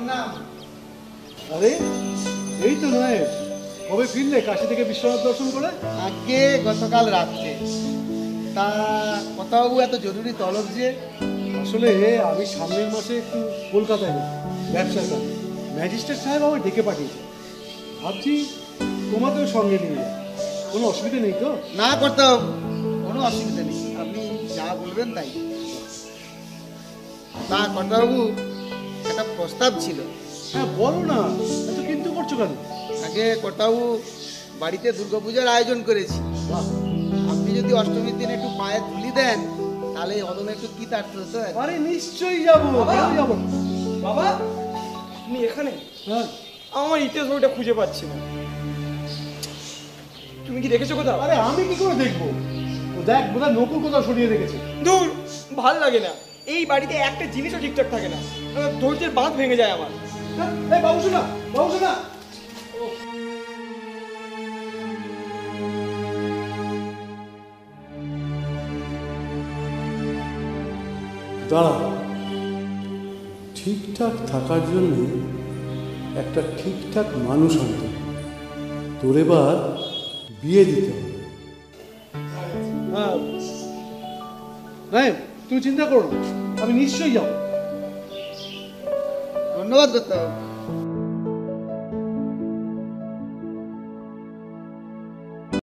প্রণাম। আরে এই তো নয়, কবে ফিরলে কাশি থেকে বিশ্বনাথ দর্শন করে? আজকে গতকাল রাত্রে। তা কথাবাবু এত জরুরি তলব যে? আসলে আমি সামনের মাসে একটু কলকাতায় যাব ব্যবসার কাজে। ম্যাজিস্ট্রেট সাহেব আমায় ডেকে পাঠিয়েছে, ভাবছি তোমাকেও সঙ্গে নিয়ে যাই। কোনো অসুবিধা নেই তো? না কর্তাবাবু, কোনো অসুবিধা নেই, আপনি যা বলবেন তাই। তা কর্তাবাবু, একটা প্রস্তাব ছিল। হ্যাঁ বলো না, এত কিন্তু করছো কেন? আগে কর্তাবাবু, বাড়িতে দুর্গাপূজার আয়োজন করেছি। বাহ, আপনি যদি অষ্টমীর দিন একটু পায়ে ধুলি দেন, তাহলে অদমে একটু কি তার হতো। আরে নিশ্চয়ই যাবো, কেন যাবো না? বাবা তুমি এখানে? হ্যাঁ, আমার ইতিহাস বইটা খুঁজে পাচ্ছি না। তুমি কি দেখেছো কোথাও? আরে আমি কি করে দেখবো? ও দেখ, বোধহয় নকুল কোথাও সরিয়ে রেখেছে। দূর, ভাল লাগে না। এই বাড়িতে একটা জিনিসও ঠিকঠাক থাকে না। ধৈর্যের বাঁধ ভেঙে যায় আমার। হ্যাঁ, এই বাবু শোনা, বাবু শোনা। দাঁড়া, ঠিকঠাক থাকার জন্য একটা ঠিকঠাক মানুষ আনতে হবে। তোর এবার বিয়ে দিতে হবে। হ্যাঁ, তুমি চিন্তা করো না, আমি নিশ্চয়ই যাবো। ধন্যবাদ কর্তাবাবু।